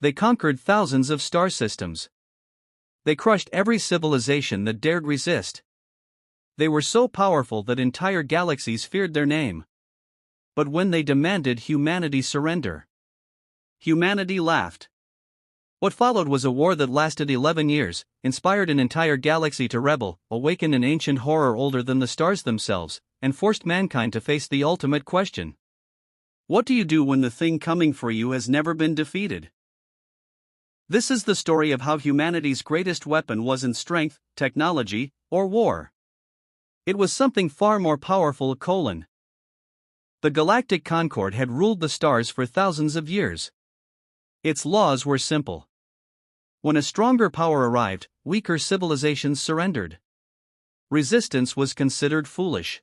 They conquered thousands of star systems. They crushed every civilization that dared resist. They were so powerful that entire galaxies feared their name. But when they demanded humanity surrender, humanity laughed. What followed was a war that lasted 11 years, inspired an entire galaxy to rebel, awakened an ancient horror older than the stars themselves, and forced mankind to face the ultimate question. What do you do when the thing coming for you has never been defeated? This is the story of how humanity's greatest weapon wasn't strength, technology, or war. It was something far more powerful: the Galactic Concord had ruled the stars for thousands of years. Its laws were simple. When a stronger power arrived, weaker civilizations surrendered. Resistance was considered foolish.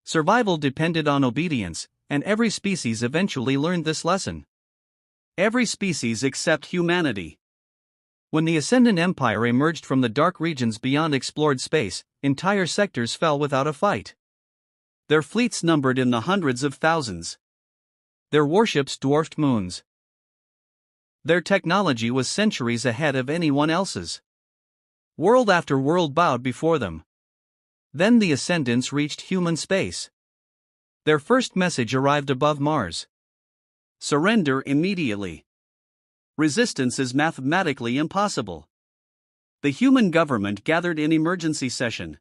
Survival depended on obedience, and every species eventually learned this lesson. Every species except humanity. When the Ascendant Empire emerged from the dark regions beyond explored space, entire sectors fell without a fight. Their fleets numbered in the hundreds of thousands. Their warships dwarfed moons. Their technology was centuries ahead of anyone else's. World after world bowed before them. Then the Ascendants reached human space. Their first message arrived above Mars. Surrender immediately. Resistance is mathematically impossible. The human government gathered in emergency session.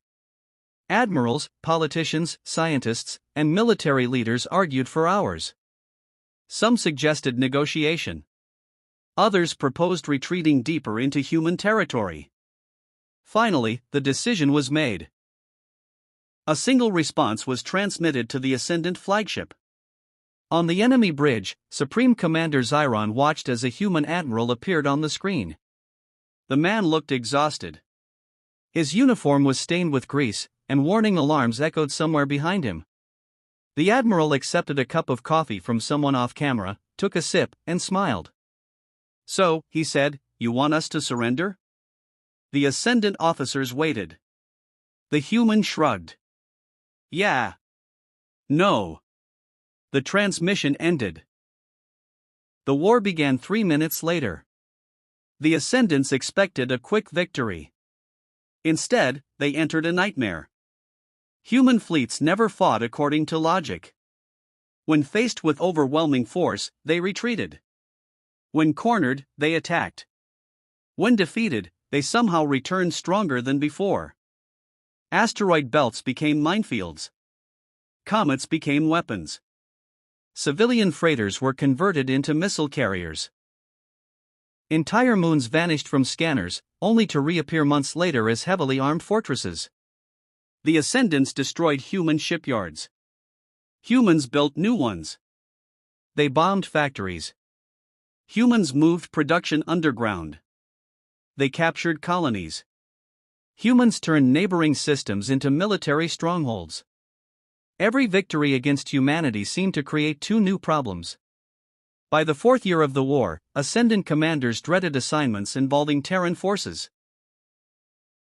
Admirals, politicians, scientists, and military leaders argued for hours. Some suggested negotiation. Others proposed retreating deeper into human territory. Finally, the decision was made. A single response was transmitted to the Ascendant flagship. On the enemy bridge, Supreme Commander Zyron watched as a human admiral appeared on the screen. The man looked exhausted. His uniform was stained with grease, and warning alarms echoed somewhere behind him. The admiral accepted a cup of coffee from someone off camera, took a sip, and smiled. "So," he said, "you want us to surrender?" The Ascendant officers waited. The human shrugged. "Yeah. No." The transmission ended. The war began 3 minutes later. The Ascendants expected a quick victory. Instead, they entered a nightmare. Human fleets never fought according to logic. When faced with overwhelming force, they retreated. When cornered, they attacked. When defeated, they somehow returned stronger than before. Asteroid belts became minefields. Comets became weapons. Civilian freighters were converted into missile carriers. Entire moons vanished from scanners, only to reappear months later as heavily armed fortresses. The Ascendants destroyed human shipyards. Humans built new ones. They bombed factories. Humans moved production underground. They captured colonies. Humans turned neighboring systems into military strongholds. Every victory against humanity seemed to create 2 new problems. By the 4th year of the war, Ascendant commanders dreaded assignments involving Terran forces.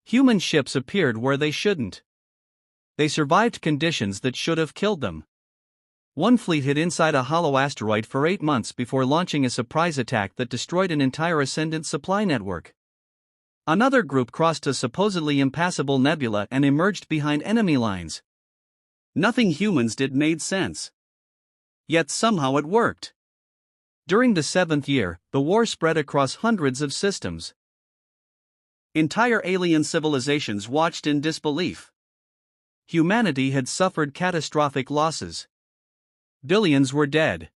Human ships appeared where they shouldn't. They survived conditions that should have killed them. One fleet hid inside a hollow asteroid for 8 months before launching a surprise attack that destroyed an entire Ascendant supply network. Another group crossed a supposedly impassable nebula and emerged behind enemy lines. Nothing humans did made sense. Yet somehow it worked. During the 7th year, the war spread across hundreds of systems. Entire alien civilizations watched in disbelief. Humanity had suffered catastrophic losses. Billions were dead.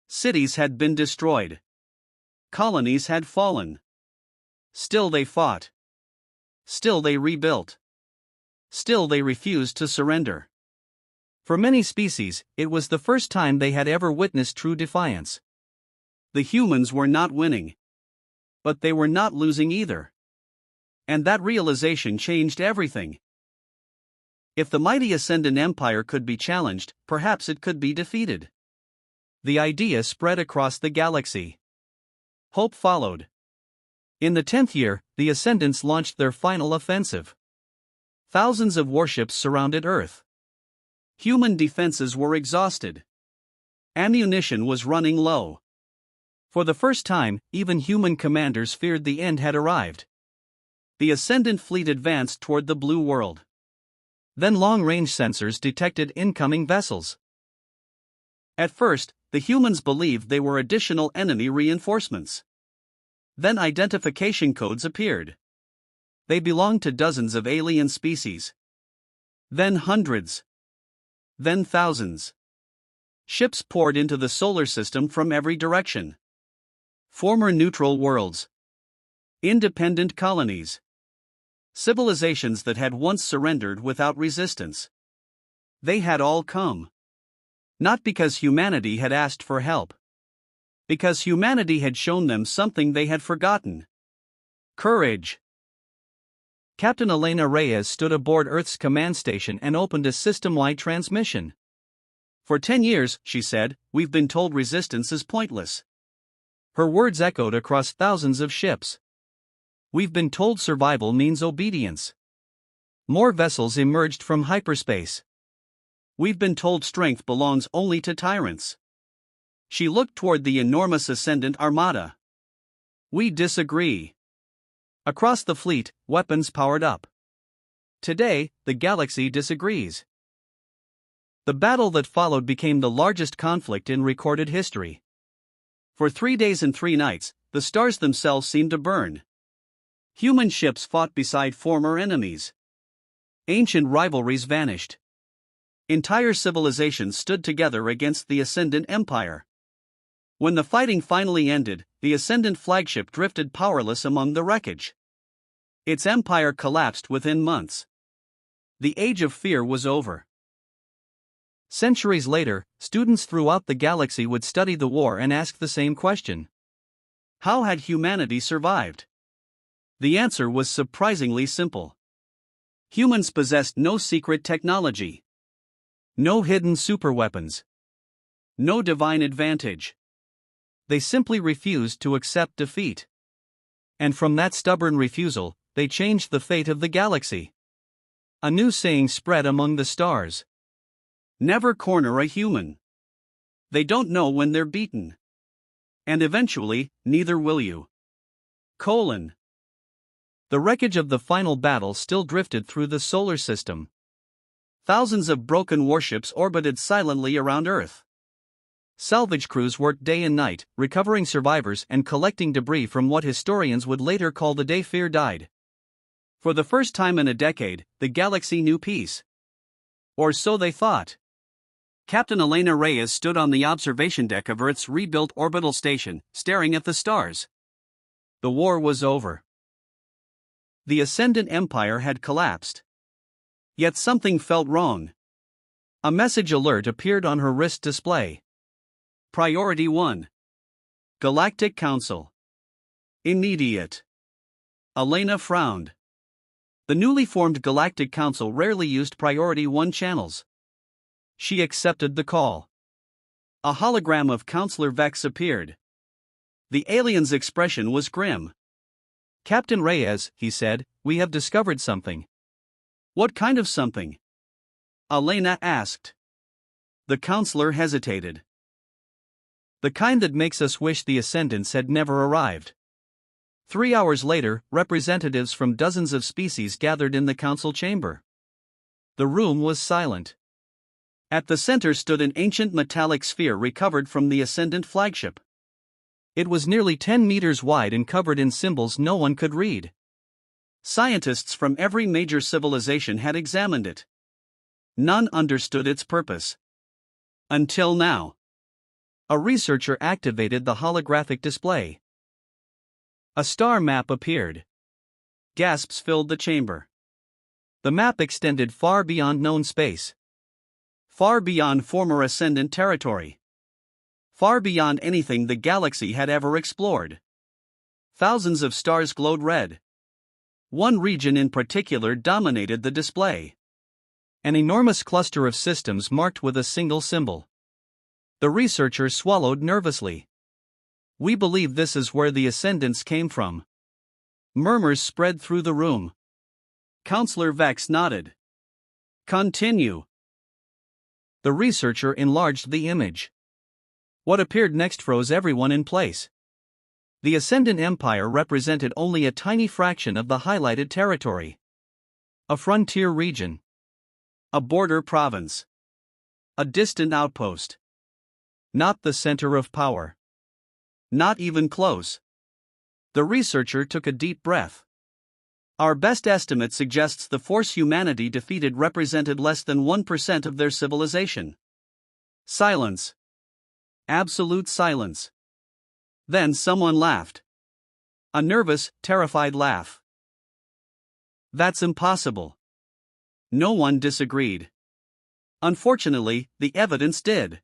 Cities had been destroyed. Colonies had fallen. Still they fought. Still they rebuilt. Still they refused to surrender. For many species, it was the first time they had ever witnessed true defiance. The humans were not winning. But they were not losing either. And that realization changed everything. If the mighty Ascendant Empire could be challenged, perhaps it could be defeated. The idea spread across the galaxy. Hope followed. In the 10th year, the Ascendants launched their final offensive. Thousands of warships surrounded Earth. Human defenses were exhausted. Ammunition was running low. For the first time, even human commanders feared the end had arrived. The Ascendant fleet advanced toward the blue world. Then long-range sensors detected incoming vessels. At first, the humans believed they were additional enemy reinforcements. Then identification codes appeared. They belonged to dozens of alien species. Then hundreds. Then thousands. Ships poured into the solar system from every direction. Former neutral worlds. Independent colonies. Civilizations that had once surrendered without resistance. They had all come. Not because humanity had asked for help. Because humanity had shown them something they had forgotten. Courage. Captain Elena Reyes stood aboard Earth's command station and opened a system-wide transmission. For 10 years, she said, we've been told resistance is pointless. Her words echoed across thousands of ships. We've been told survival means obedience. More vessels emerged from hyperspace. We've been told strength belongs only to tyrants. She looked toward the enormous Ascendant Armada. We disagree. Across the fleet, weapons powered up. Today, the galaxy disagrees. The battle that followed became the largest conflict in recorded history. For 3 days and 3 nights, the stars themselves seemed to burn. Human ships fought beside former enemies. Ancient rivalries vanished. Entire civilizations stood together against the Ascendant Empire. When the fighting finally ended, the Ascendant flagship drifted powerless among the wreckage. Its empire collapsed within months. The age of fear was over. Centuries later, students throughout the galaxy would study the war and ask the same question. How had humanity survived? The answer was surprisingly simple. Humans possessed no secret technology. No hidden superweapons. No divine advantage. They simply refused to accept defeat. And from that stubborn refusal, they changed the fate of the galaxy. A new saying spread among the stars. Never corner a human. They don't know when they're beaten. And eventually, neither will you. The wreckage of the final battle still drifted through the solar system. Thousands of broken warships orbited silently around Earth. Salvage crews worked day and night, recovering survivors and collecting debris from what historians would later call the day fear died. For the first time in a decade, the galaxy knew peace. Or so they thought. Captain Elena Reyes stood on the observation deck of Earth's rebuilt orbital station, staring at the stars. The war was over. The Ascendant Empire had collapsed. Yet something felt wrong. A message alert appeared on her wrist display. Priority 1. Galactic Council. Immediate. Elena frowned. The newly formed Galactic Council rarely used Priority 1 channels. She accepted the call. A hologram of Counselor Vex appeared. The alien's expression was grim. Captain Reyes, he said, we have discovered something. What kind of something? Elena asked. The counselor hesitated. The kind that makes us wish the Ascendants had never arrived. 3 hours later, representatives from dozens of species gathered in the council chamber. The room was silent. At the center stood an ancient metallic sphere recovered from the Ascendant flagship. It was nearly 10 meters wide and covered in symbols no one could read. Scientists from every major civilization had examined it. None understood its purpose. Until now. A researcher activated the holographic display. A star map appeared. Gasps filled the chamber. The map extended far beyond known space. Far beyond former Ascendant territory. Far beyond anything the galaxy had ever explored. Thousands of stars glowed red. One region in particular dominated the display. An enormous cluster of systems marked with a single symbol. The researcher swallowed nervously. We believe this is where the Ascendants came from. Murmurs spread through the room. Counselor Vex nodded. Continue. The researcher enlarged the image. What appeared next froze everyone in place. The Ascendant Empire represented only a tiny fraction of the highlighted territory. A frontier region. A border province. A distant outpost. Not the center of power. Not even close. The researcher took a deep breath. Our best estimate suggests the force humanity defeated represented less than 1% of their civilization. Silence. Absolute silence. Then someone laughed. A nervous, terrified laugh. That's impossible. No one disagreed. Unfortunately, the evidence did.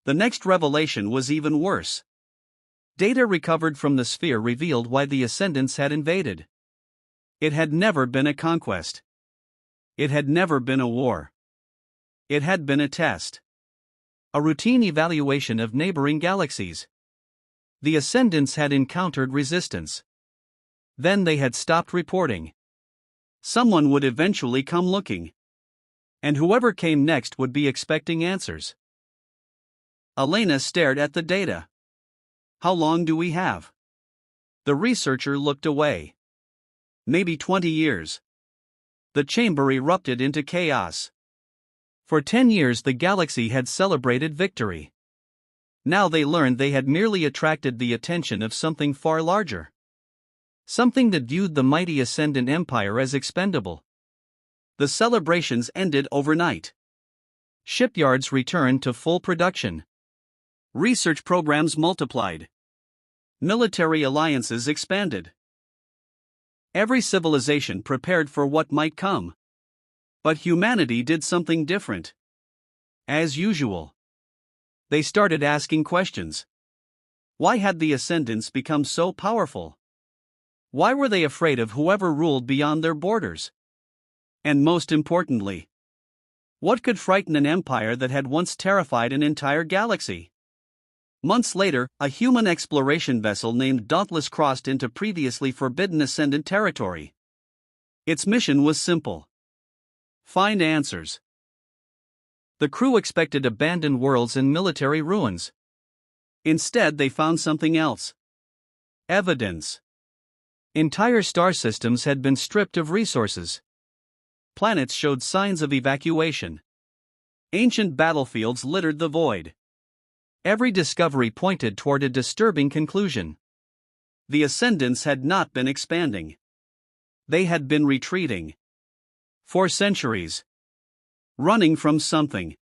The next revelation was even worse. Data recovered from the sphere revealed why the Ascendants had invaded. It had never been a conquest. It had never been a war. It had been a test. A routine evaluation of neighboring galaxies. The Ascendants had encountered resistance. Then they had stopped reporting. Someone would eventually come looking. And whoever came next would be expecting answers. Elena stared at the data. How long do we have? The researcher looked away. Maybe 20 years. The chamber erupted into chaos. For 10 years the galaxy had celebrated victory. Now they learned they had merely attracted the attention of something far larger. Something that viewed the mighty Ascendant Empire as expendable. The celebrations ended overnight. Shipyards returned to full production. Research programs multiplied. Military alliances expanded. Every civilization prepared for what might come. But humanity did something different. As usual. They started asking questions. Why had the Ascendants become so powerful? Why were they afraid of whoever ruled beyond their borders? And most importantly, what could frighten an empire that had once terrified an entire galaxy? Months later, a human exploration vessel named Dauntless crossed into previously forbidden Ascendant territory. Its mission was simple. Find answers. The crew expected abandoned worlds and military ruins. Instead, they found something else. Evidence. Entire star systems had been stripped of resources. Planets showed signs of evacuation. Ancient battlefields littered the void. Every discovery pointed toward a disturbing conclusion. The Ascendants had not been expanding. They had been retreating. For centuries. Running from something.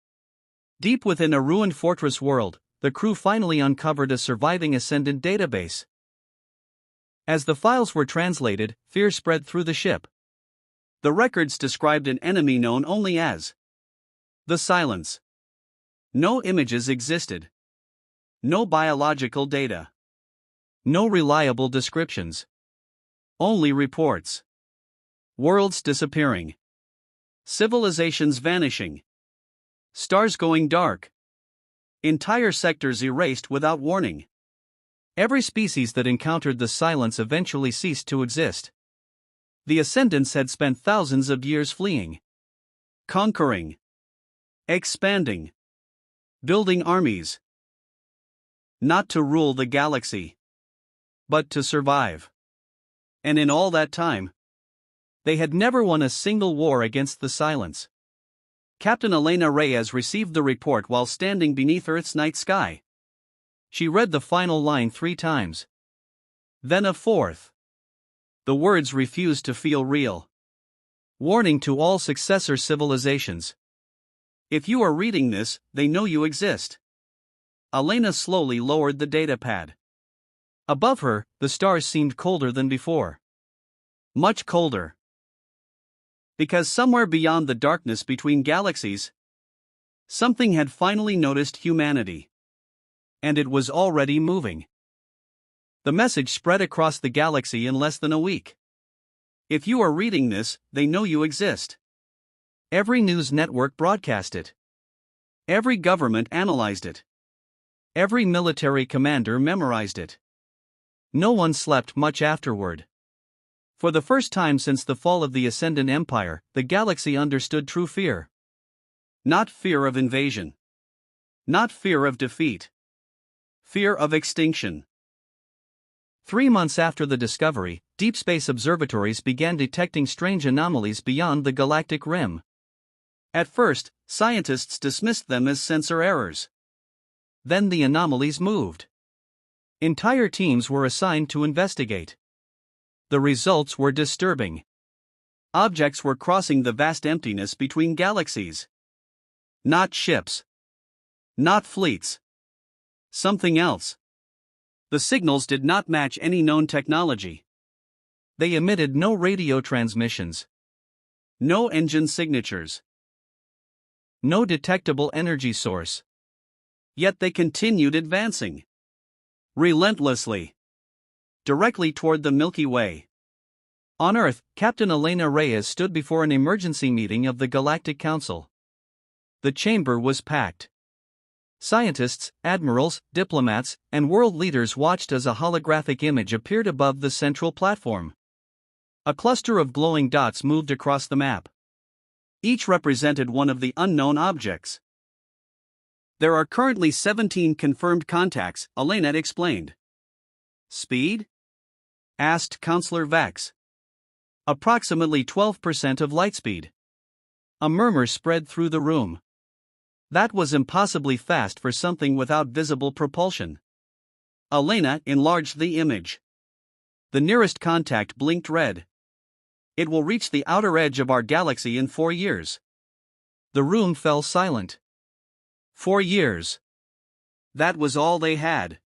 Deep within a ruined fortress world, the crew finally uncovered a surviving Ascendant database. As the files were translated, fear spread through the ship. The records described an enemy known only as the Silence. No images existed. No biological data. No reliable descriptions. Only reports. Worlds disappearing. Civilizations vanishing. Stars going dark. Entire sectors erased without warning. Every species that encountered the Silence eventually ceased to exist. The Ascendants had spent thousands of years fleeing. Conquering. Expanding. Building armies. Not to rule the galaxy, but to survive. And in all that time, they had never won a single war against the Silence. Captain Elena Reyes received the report while standing beneath Earth's night sky. She read the final line 3 times. Then a fourth. The words refused to feel real. Warning to all successor civilizations. If you are reading this, they know you exist. Elena slowly lowered the datapad. Above her, the stars seemed colder than before. Much colder. Because somewhere beyond the darkness between galaxies, something had finally noticed humanity. And it was already moving. The message spread across the galaxy in less than a week. If you are reading this, they know you exist. Every news network broadcast it. Every government analyzed it. Every military commander memorized it. No one slept much afterward. For the first time since the fall of the Ascendant Empire, the galaxy understood true fear. Not fear of invasion. Not fear of defeat. Fear of extinction. 3 months after the discovery, deep space observatories began detecting strange anomalies beyond the galactic rim. At first, scientists dismissed them as sensor errors. Then the anomalies moved. Entire teams were assigned to investigate. The results were disturbing. Objects were crossing the vast emptiness between galaxies. Not ships. Not fleets. Something else. The signals did not match any known technology. They emitted no radio transmissions. No engine signatures. No detectable energy source. Yet they continued advancing. Relentlessly. Directly toward the Milky Way. On Earth, Captain Elena Reyes stood before an emergency meeting of the Galactic Council. The chamber was packed. Scientists, admirals, diplomats, and world leaders watched as a holographic image appeared above the central platform. A cluster of glowing dots moved across the map. Each represented one of the unknown objects. There are currently 17 confirmed contacts, Elena explained. Speed? Asked Counselor Vex. Approximately 12% of lightspeed. A murmur spread through the room. That was impossibly fast for something without visible propulsion. Elena enlarged the image. The nearest contact blinked red. It will reach the outer edge of our galaxy in 4 years. The room fell silent. 4 years. That was all they had.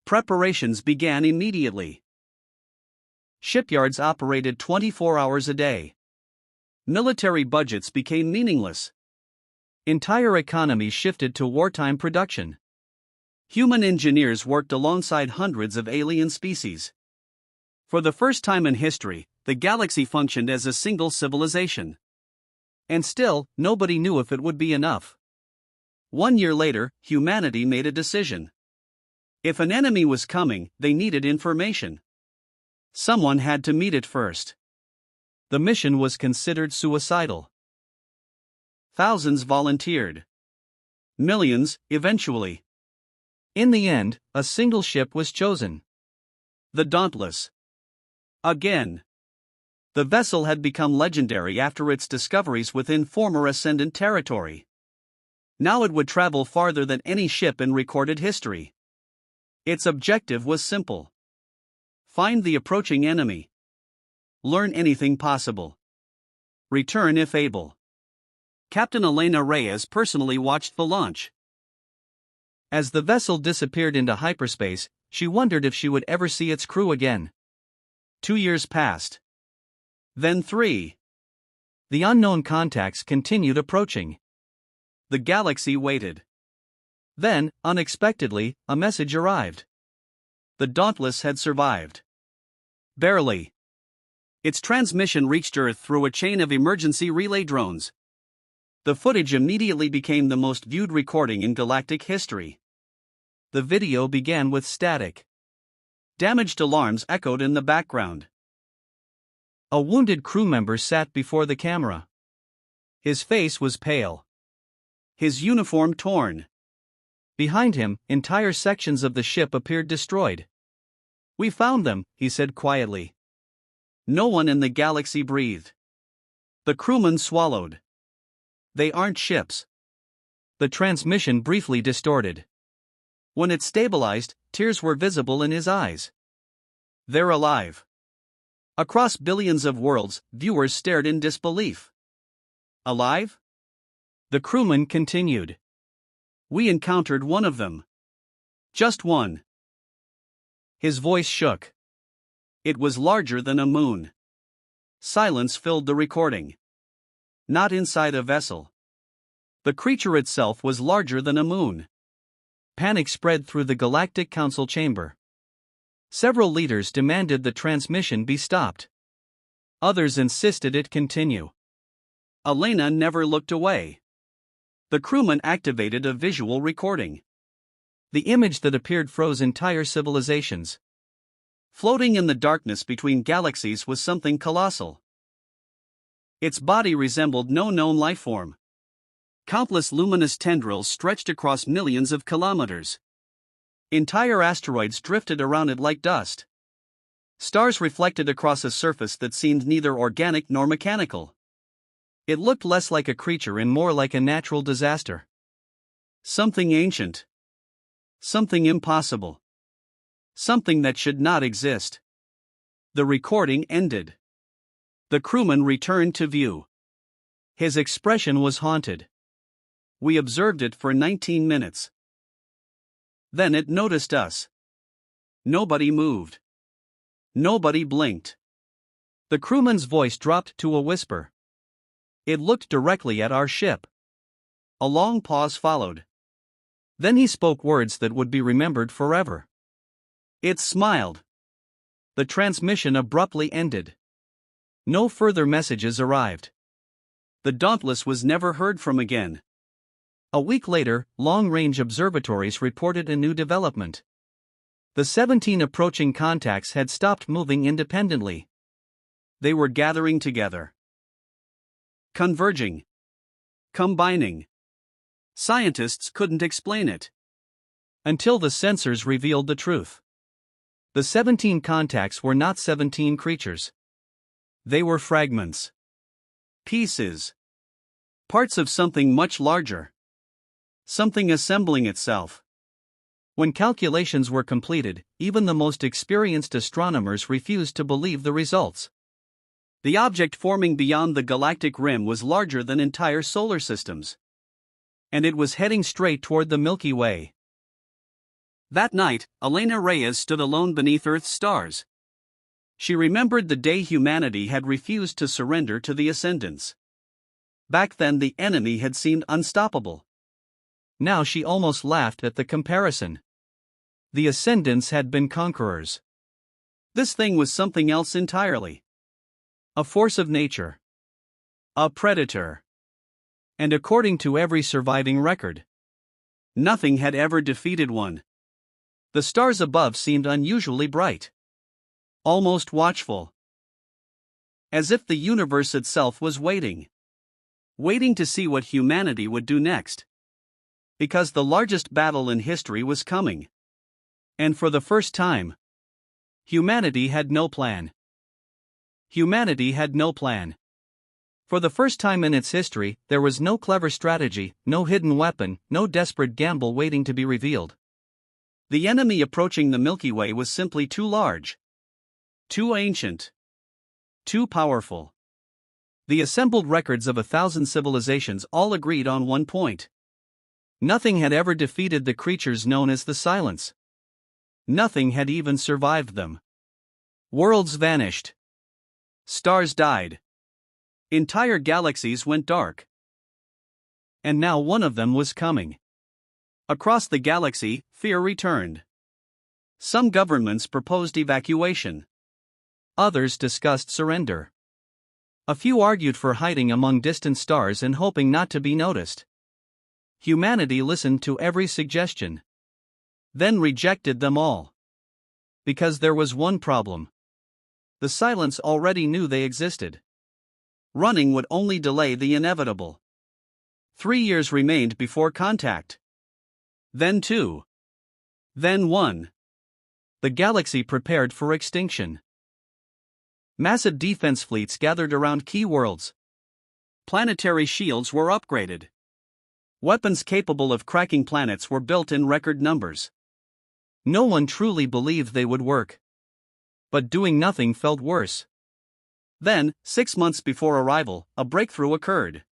Preparations began immediately. Shipyards operated 24 hours a day. Military budgets became meaningless. Entire economies shifted to wartime production. Human engineers worked alongside hundreds of alien species. For the first time in history, the galaxy functioned as a single civilization. And still, nobody knew if it would be enough. 1 year later, humanity made a decision. If an enemy was coming, they needed information. Someone had to meet it first. The mission was considered suicidal. Thousands volunteered. Millions, eventually. In the end, a single ship was chosen. The Dauntless. Again. The vessel had become legendary after its discoveries within former Ascendant territory. Now it would travel farther than any ship in recorded history. Its objective was simple. Find the approaching enemy. Learn anything possible. Return if able. Captain Elena Reyes personally watched the launch. As the vessel disappeared into hyperspace, she wondered if she would ever see its crew again. 2 years passed. Then 3. The unknown contacts continued approaching. The galaxy waited. Then, unexpectedly, a message arrived. The Dauntless had survived. Barely. Its transmission reached Earth through a chain of emergency relay drones. The footage immediately became the most viewed recording in galactic history. The video began with static. Damaged alarms echoed in the background. A wounded crew member sat before the camera. His face was pale. His uniform torn. Behind him, entire sections of the ship appeared destroyed. "We found them," he said quietly. No one in the galaxy breathed. The crewman swallowed. "They aren't ships." The transmission briefly distorted. When it stabilized, tears were visible in his eyes. "They're alive." Across billions of worlds, viewers stared in disbelief. "Alive?" The crewman continued. "We encountered one of them. Just one." His voice shook. It was larger than a moon. Silence filled the recording. Not inside a vessel. The creature itself was larger than a moon. Panic spread through the Galactic Council chamber. Several leaders demanded the transmission be stopped. Others insisted it continue. Elena never looked away. The crewman activated a visual recording. The image that appeared froze entire civilizations. Floating in the darkness between galaxies was something colossal. Its body resembled no known life form. Countless luminous tendrils stretched across millions of kilometers. Entire asteroids drifted around it like dust. Stars reflected across a surface that seemed neither organic nor mechanical. It looked less like a creature and more like a natural disaster. Something ancient. Something impossible. Something that should not exist. The recording ended. The crewman returned to view. His expression was haunted. We observed it for 19 minutes. Then it noticed us. Nobody moved. Nobody blinked. The crewman's voice dropped to a whisper. It looked directly at our ship. A long pause followed. Then he spoke words that would be remembered forever. It smiled. The transmission abruptly ended. No further messages arrived. The Dauntless was never heard from again. A week later, long-range observatories reported a new development. The 17 approaching contacts had stopped moving independently. They were gathering together. Converging. Combining. Scientists couldn't explain it. Until the sensors revealed the truth. The 17 contacts were not 17 creatures. They were fragments. Pieces. Parts of something much larger. Something assembling itself. When calculations were completed, even the most experienced astronomers refused to believe the results. The object forming beyond the galactic rim was larger than entire solar systems. And it was heading straight toward the Milky Way. That night, Elena Reyes stood alone beneath Earth's stars. She remembered the day humanity had refused to surrender to the Ascendants. Back then the enemy had seemed unstoppable. Now she almost laughed at the comparison. The Ascendants had been conquerors. This thing was something else entirely. A force of nature. A predator. And according to every surviving record, nothing had ever defeated one. The stars above seemed unusually bright. Almost watchful. As if the universe itself was waiting. Waiting to see what humanity would do next. Because the largest battle in history was coming. And for the first time, humanity had no plan. Humanity had no plan. For the first time in its history, there was no clever strategy, no hidden weapon, no desperate gamble waiting to be revealed. The enemy approaching the Milky Way was simply too large. Too ancient. Too powerful. The assembled records of 1,000 civilizations all agreed on one point. Nothing had ever defeated the creatures known as the Silence. Nothing had even survived them. Worlds vanished. Stars died. Entire galaxies went dark. And now one of them was coming. Across the galaxy, fear returned. Some governments proposed evacuation. Others discussed surrender. A few argued for hiding among distant stars and hoping not to be noticed. Humanity listened to every suggestion. Then rejected them all. Because there was one problem. The Silence already knew they existed. Running would only delay the inevitable. 3 years remained before contact. Then 2. Then 1. The galaxy prepared for extinction. Massive defense fleets gathered around key worlds. Planetary shields were upgraded. Weapons capable of cracking planets were built in record numbers. No one truly believed they would work. But doing nothing felt worse. Then, 6 months before arrival, a breakthrough occurred.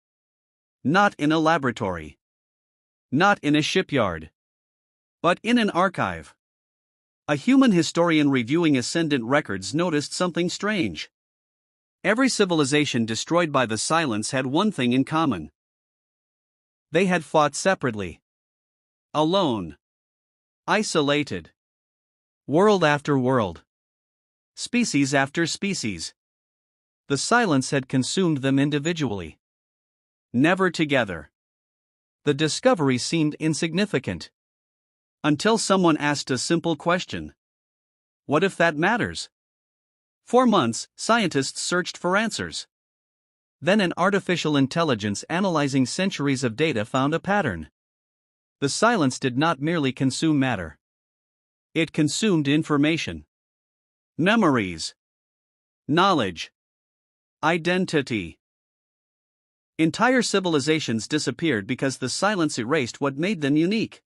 Not in a laboratory. Not in a shipyard. But in an archive. A human historian reviewing Ascendant records noticed something strange. Every civilization destroyed by the Silence had one thing in common. They had fought separately. Alone. Isolated. World after world. Species after species. The Silence had consumed them individually. Never together. The discovery seemed insignificant. Until someone asked a simple question. What if that matters? For months, scientists searched for answers. Then an artificial intelligence analyzing centuries of data found a pattern. The Silence did not merely consume matter. It consumed information. Memories. Knowledge. Identity. Entire civilizations disappeared because the silence erased what made them unique.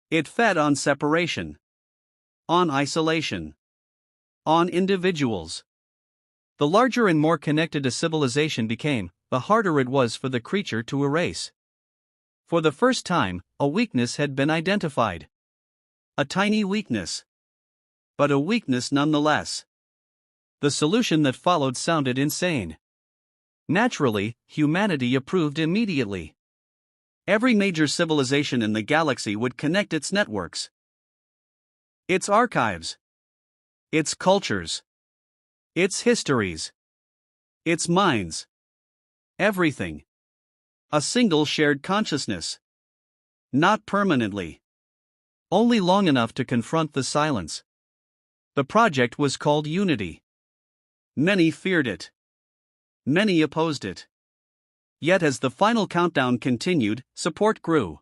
It fed on separation, on isolation, on individuals. The larger and more connected a civilization became, the harder it was for the creature to erase. For the first time, a weakness had been identified. A tiny weakness. But a weakness nonetheless. The solution that followed sounded insane. Naturally, humanity approved immediately. Every major civilization in the galaxy would connect its networks, its archives, its cultures, its histories, its minds. Everything. A single shared consciousness. Not permanently. Only long enough to confront the silence. The project was called Unity. Many feared it. Many opposed it. Yet as the final countdown continued, support grew.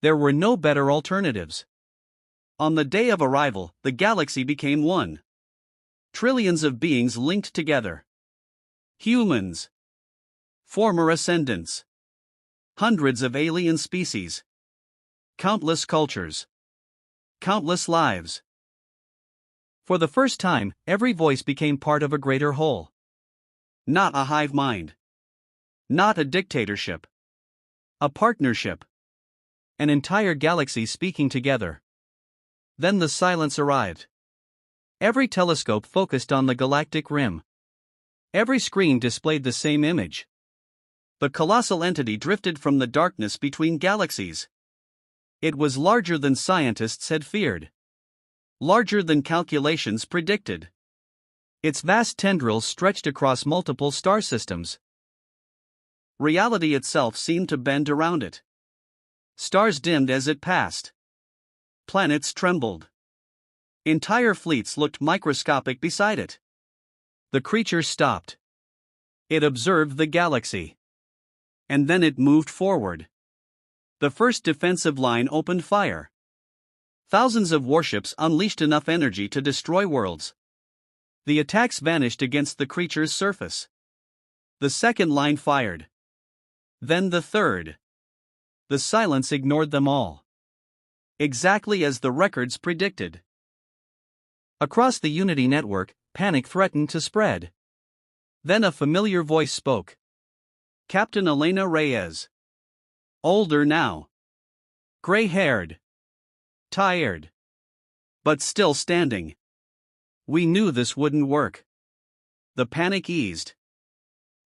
There were no better alternatives. On the day of arrival, the galaxy became one. Trillions of beings linked together. Humans. Former ascendants. Hundreds of alien species. Countless cultures. Countless lives. For the first time, every voice became part of a greater whole. Not a hive mind. Not a dictatorship. A partnership. An entire galaxy speaking together. Then the silence arrived. Every telescope focused on the galactic rim. Every screen displayed the same image. The colossal entity drifted from the darkness between galaxies. It was larger than scientists had feared. Larger than calculations predicted. Its vast tendrils stretched across multiple star systems. Reality itself seemed to bend around it. Stars dimmed as it passed. Planets trembled. Entire fleets looked microscopic beside it. The creature stopped. It observed the galaxy. And then it moved forward. The first defensive line opened fire. Thousands of warships unleashed enough energy to destroy worlds. The attacks vanished against the creature's surface. The second line fired. Then the third. The silence ignored them all. Exactly as the records predicted. Across the Unity network, panic threatened to spread. Then a familiar voice spoke. Captain Elena Reyes. Older now. Gray-haired. Tired. But still standing. We knew this wouldn't work. The panic eased.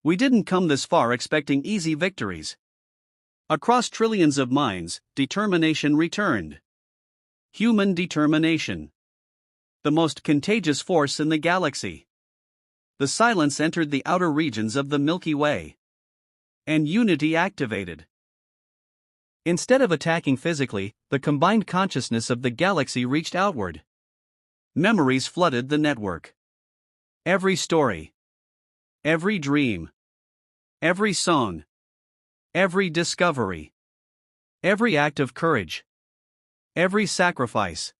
We didn't come this far expecting easy victories. Across trillions of minds, determination returned. Human determination. The most contagious force in the galaxy. The silence entered the outer regions of the Milky Way. And Unity activated. Instead of attacking physically, the combined consciousness of the galaxy reached outward. Memories flooded the network. Every story. Every dream. Every song. Every discovery. Every act of courage. Every sacrifice.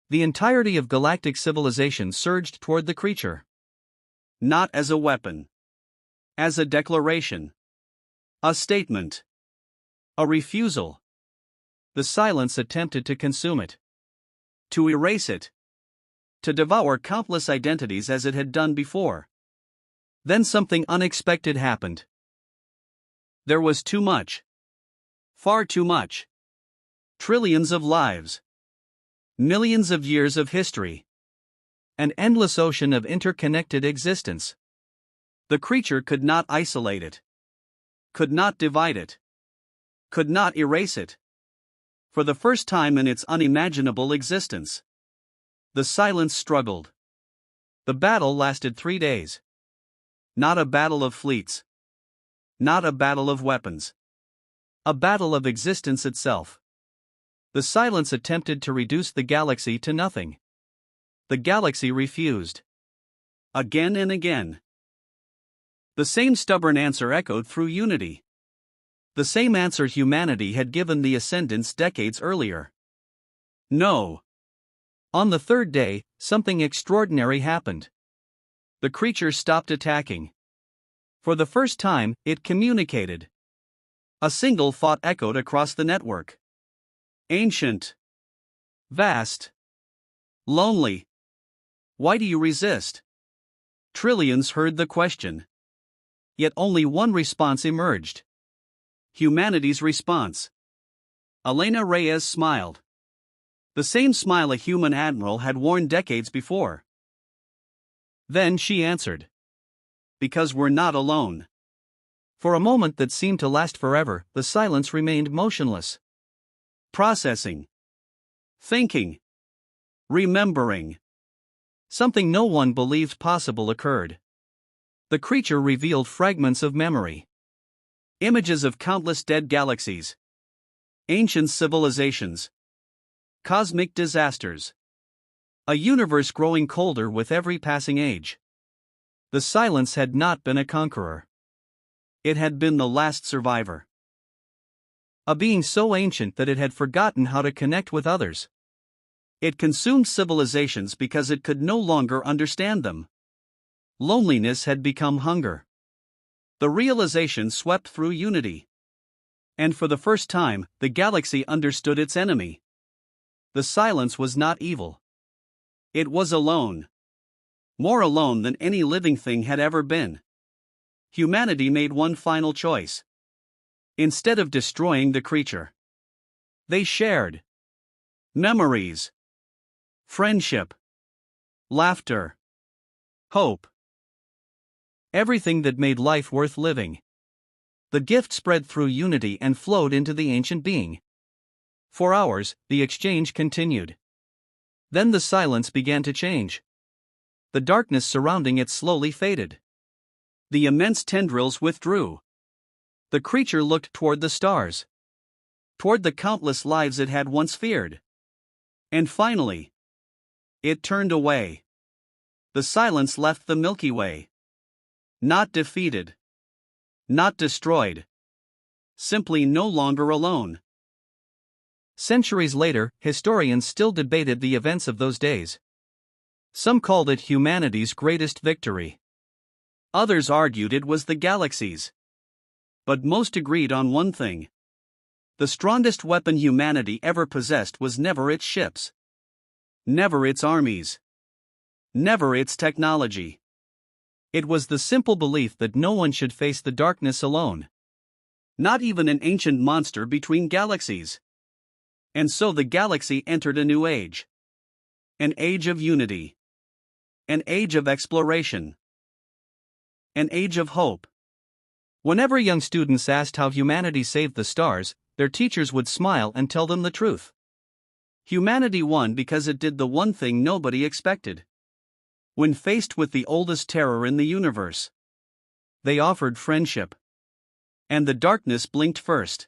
The entirety of galactic civilization surged toward the creature. Not as a weapon. As a declaration. A statement. A refusal. The silence attempted to consume it. To erase it. To devour countless identities as it had done before. Then something unexpected happened. There was too much. Far too much. Trillions of lives. Millions of years of history. An endless ocean of interconnected existence. The creature could not isolate it. Could not divide it. Could not erase it. For the first time in its unimaginable existence. The silence struggled. The battle lasted 3 days. Not a battle of fleets. Not a battle of weapons. A battle of existence itself. The silence attempted to reduce the galaxy to nothing. The galaxy refused. Again and again. The same stubborn answer echoed through Unity. The same answer humanity had given the Ascendants decades earlier. No. On the third day, something extraordinary happened. The creature stopped attacking. For the first time, it communicated. A single thought echoed across the network. Ancient. Vast. Lonely. Why do you resist? Trillions heard the question. Yet only one response emerged. Humanity's response. Elena Reyes smiled. The same smile a human admiral had worn decades before. Then she answered. Because we're not alone. For a moment that seemed to last forever, the silence remained motionless. Processing. Thinking. Remembering. Something no one believed possible occurred. The creature revealed fragments of memory. Images of countless dead galaxies. Ancient civilizations. Cosmic disasters. A universe growing colder with every passing age. The silence had not been a conqueror. It had been the last survivor. A being so ancient that it had forgotten how to connect with others. It consumed civilizations because it could no longer understand them. Loneliness had become hunger. The realization swept through unity. And for the first time, the galaxy understood its enemy. The silence was not evil. It was alone. More alone than any living thing had ever been. Humanity made one final choice. Instead of destroying the creature, they shared memories, friendship, laughter, hope. Everything that made life worth living. The gift spread through unity and flowed into the ancient being. For hours, the exchange continued. Then the silence began to change. The darkness surrounding it slowly faded. The immense tendrils withdrew. The creature looked toward the stars. Toward the countless lives it had once feared. And finally, it turned away. The silence left the Milky Way. Not defeated. Not destroyed. Simply no longer alone. Centuries later, historians still debated the events of those days. Some called it humanity's greatest victory. Others argued it was the galaxy's. But most agreed on one thing. The strongest weapon humanity ever possessed was never its ships. Never its armies. Never its technology. It was the simple belief that no one should face the darkness alone. Not even an ancient monster between galaxies. And so the galaxy entered a new age. An age of unity. An age of exploration. An age of hope. Whenever young students asked how humanity saved the stars, their teachers would smile and tell them the truth. Humanity won because it did the one thing nobody expected. When faced with the oldest terror in the universe, they offered friendship. And the darkness blinked first.